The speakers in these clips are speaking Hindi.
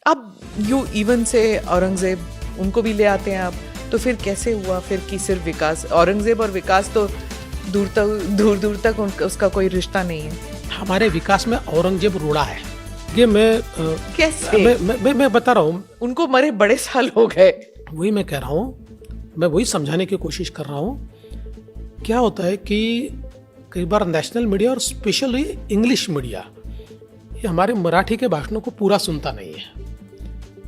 अब यू इवन से औरंगजेब उनको भी ले आते हैं आप, तो फिर कैसे हुआ फिर कि सिर्फ विकास, औरंगजेब और विकास तो दूर तक उसका कोई रिश्ता नहीं है। हमारे विकास में औरंगजेब रोड़ा है। ये कैसे? मैं बता रहा हूँ, उनको मरे बड़े साल हो गए। वही मैं कह रहा हूँ, मैं वही समझाने की कोशिश कर रहा हूँ। क्या होता है कि कई बार नेशनल मीडिया और स्पेशली इंग्लिश मीडिया ये हमारे मराठी के भाषणों को पूरा सुनता नहीं है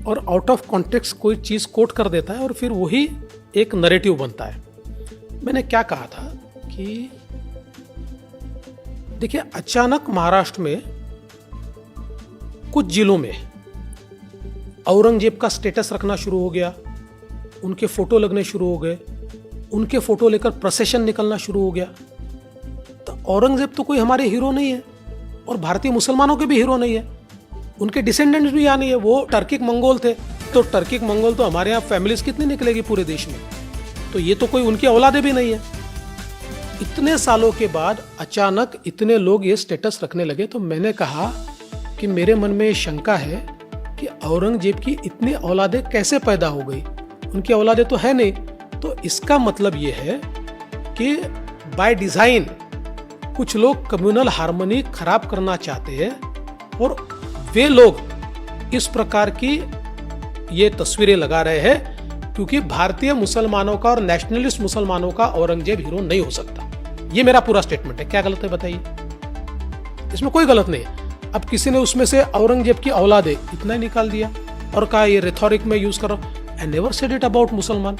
और आउट ऑफ कॉन्टेक्स्ट कोई चीज़ कोट कर देता है और फिर वही एक नरेटिव बनता है। मैंने क्या कहा था कि देखिए, अचानक महाराष्ट्र में कुछ जिलों में औरंगजेब का स्टेटस रखना शुरू हो गया, उनके फोटो लगने शुरू हो गए, उनके फोटो लेकर प्रोसेशन निकलना शुरू हो गया। तो औरंगजेब तो कोई हमारे हीरो नहीं है और भारतीय मुसलमानों के भी हीरो नहीं है, उनके डिसेंडेंट्स भी यहाँ नहीं है। वो टर्किक मंगोल थे, तो टर्किक मंगोल तो हमारे यहाँ फैमिलीज कितनी निकलेगी पूरे देश में, तो ये तो कोई उनकी औलादे भी नहीं है। इतने सालों के बाद अचानक इतने लोग ये स्टेटस रखने लगे, तो मैंने कहा कि मेरे मन में ये शंका है कि औरंगजेब की इतनी औलादे कैसे पैदा हो गई, उनकी औलादे तो है नहीं। तो इसका मतलब ये है कि बाय डिजाइन कुछ लोग कम्युनल हार्मनी खराब करना चाहते हैं और वे लोग इस प्रकार की ये तस्वीरें लगा रहे हैं क्योंकि भारतीय मुसलमानों का और नेशनलिस्ट मुसलमानों का औरंगजेब हीरो नहीं हो सकता। ये मेरा पूरा स्टेटमेंट है। क्या गलत है बताइए? इसमें कोई गलत नहीं है। अब किसी ने उसमें से औरंगजेब की औलादे इतना ही निकाल दिया और कहा ये रिथोरिक में यूज कर रहा हूं। I never said it about मुसलमान।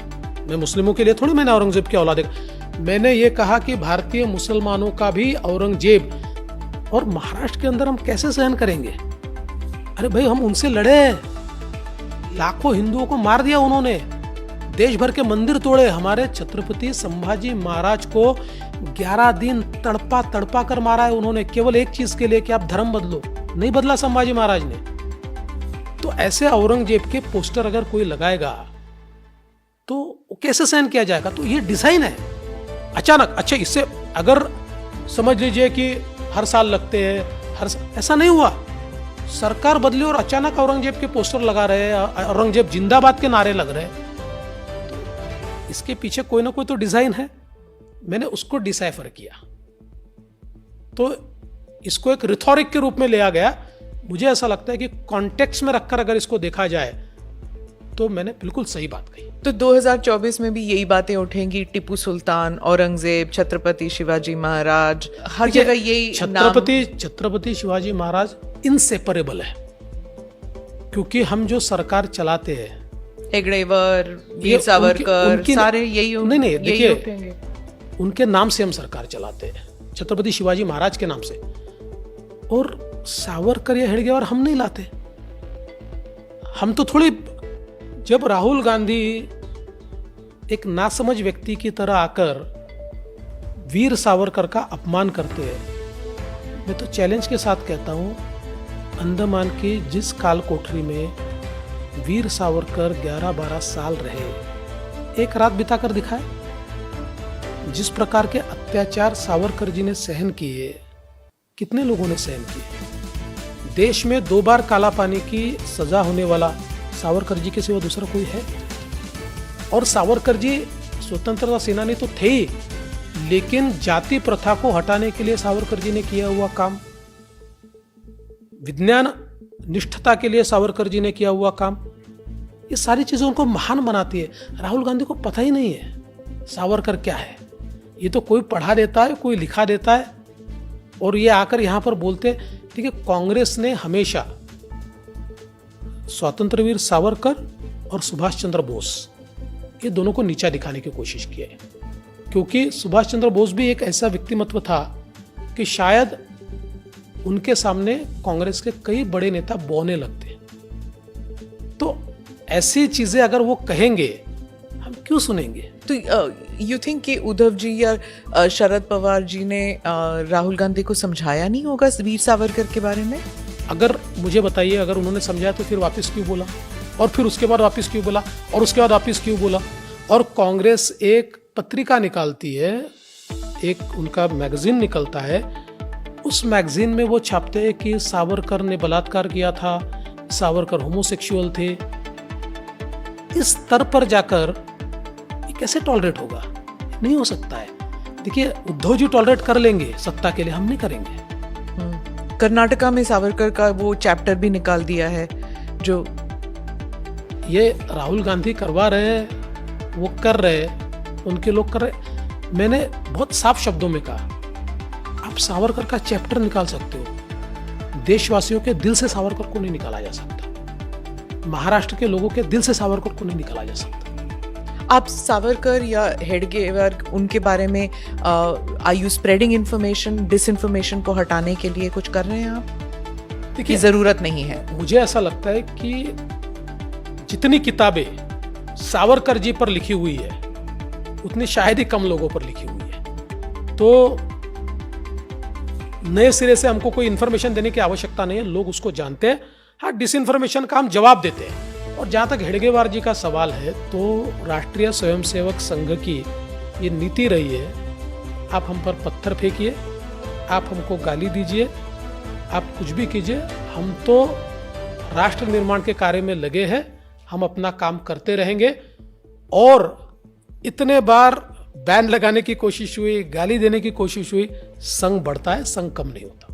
मैं मुस्लिमों के लिए थोड़ी मैंने औरंगजेब की औलादे, मैंने ये कहा कि भारतीय मुसलमानों का भी औरंगजेब, और महाराष्ट्र के अंदर हम कैसे सहन करेंगे? अरे भाई, हम उनसे लड़े, लाखों हिंदुओं को मार दिया उन्होंने, देश भर के मंदिर तोड़े। हमारे छत्रपति संभाजी महाराज को 11 दिन तड़पा तड़पा कर मारा है उन्होंने, केवल एक चीज के लिए कि आप धर्म बदलो। नहीं बदला संभाजी महाराज ने। तो ऐसे औरंगजेब के पोस्टर अगर कोई लगाएगा तो कैसे सहन किया जाएगा? तो ये डिजाइन है अचानक। अच्छा, इससे अगर समझ लीजिए कि हर साल लगते हैं, ऐसा नहीं हुआ। सरकार बदली और अचानक औरंगजेब के पोस्टर लगा रहे हैं, औरंगजेब जिंदाबाद के नारे लग रहे हैं। तो इसके पीछे कोई ना कोई तो डिजाइन है। मैंने उसको डिसाइफर किया, तो इसको एक रिथोरिक के रूप में लिया गया। मुझे ऐसा लगता है कि कॉन्टेक्स्ट में रखकर अगर इसको देखा जाए तो मैंने बिल्कुल सही बात कही। तो 2024 में भी यही बातें उठेंगी, टिप्पू सुल्तान, औरंगजेब, छत्रपति शिवाजी महाराज, हर जगह यही छत्रपति शिवाजी महाराज इनसेपरेबल है, क्योंकि हम जो सरकार चलाते हैं, हेगड़ेवर, वीर सावरकर, सारे यही नहीं देखिए, उनके नाम से हम सरकार चलाते हैं, छत्रपति शिवाजी महाराज के नाम से। और सावरकर या हेडगेवार हम नहीं लाते। हम तो थोड़ी, जब राहुल गांधी एक नासमझ व्यक्ति की तरह आकर वीर सावरकर का अपमान करते हैं, मैं तो चैलेंज के साथ कहता हूं, अंडमान की जिस काल कोठरी में वीर सावरकर 11-12 साल रहे, एक रात बिताकर दिखाए। जिस प्रकार के अत्याचार सावरकर जी ने सहन किए, कितने लोगों ने सहन किए। देश में 2 बार काला पानी की सजा होने वाला सावरकर जी के सिवा दूसरा कोई है? और सावरकर जी स्वतंत्रता सेनानी तो थे ही, लेकिन जाति प्रथा को हटाने के लिए सावरकर जी ने किया हुआ काम, विज्ञान निष्ठता के लिए सावरकर जी ने किया हुआ काम, ये सारी चीजें उनको महान बनाती है। राहुल गांधी को पता ही नहीं है सावरकर क्या है। ये तो कोई पढ़ा देता है, कोई लिखा देता है, और ये आकर यहां पर बोलते। ठीक है, कांग्रेस ने हमेशा स्वतंत्रवीर सावरकर और सुभाष चंद्र बोस, ये दोनों को नीचा दिखाने की कोशिश की है, क्योंकि सुभाष चंद्र बोस भी एक ऐसा व्यक्तिमत्व था कि शायद उनके सामने कांग्रेस के कई बड़े नेता बौने लगते। तो ऐसी चीजें अगर वो कहेंगे, हम क्यों सुनेंगे? तो यू थिंक कि उद्धव जी या शरद पवार जी ने राहुल गांधी को समझाया नहीं होगा वीर सावरकर के बारे में? अगर मुझे बताइए, अगर उन्होंने समझाया तो फिर वापस क्यों बोला, और फिर उसके बाद वापस क्यों बोला, और उसके बाद वापस क्यों बोला? और कांग्रेस एक पत्रिका निकालती है, एक उनका मैगजीन निकलता है, उस मैगजीन में वो छापते हैं कि सावरकर ने बलात्कार किया था, सावरकर होमोसेक्सुअल थे, इस स्तर पर जाकर ये कैसे टॉलरेट होगा? नहीं हो सकता है। देखिए, उद्धव जी टॉलरेट कर लेंगे सत्ता के लिए, हम नहीं करेंगे। कर्नाटका में सावरकर का वो चैप्टर भी निकाल दिया है जो ये राहुल गांधी करवा रहे हैं, वो कर रहे हैं, उनके लोग कर रहे हैं। मैंने बहुत साफ शब्दों में कहा, आप सावरकर का चैप्टर निकाल सकते हो, देशवासियों के दिल से सावरकर को नहीं निकाला जा सकता, महाराष्ट्र के लोगों के दिल से सावरकर को नहीं निकाला जा सकता। आप सावरकर या हेडगेवार उनके बारे में are you spreading information, disinformation को हटाने के लिए कुछ कर रहे हैं आप? देखिए, जरूरत नहीं है। मुझे ऐसा लगता है कि जितनी किताबें सावरकर जी पर लिखी हुई है उतनी शायद ही कम लोगों पर लिखी हुई है, तो नए सिरे से हमको कोई इन्फॉर्मेशन देने की आवश्यकता नहीं है, लोग उसको जानते हैं। हाँ, डिसइंफॉर्मेशन का हम जवाब देते हैं। और जहाँ तक हेडगेवार जी का सवाल है, तो राष्ट्रीय स्वयंसेवक संघ की ये नीति रही है, आप हम पर पत्थर फेंकिए, आप हमको गाली दीजिए, आप कुछ भी कीजिए, हम तो राष्ट्र निर्माण के कार्य में लगे हैं, हम अपना काम करते रहेंगे। और इतने बार बैन लगाने की कोशिश हुई, गाली देने की कोशिश हुई, संघ बढ़ता है, संघ कम नहीं होता।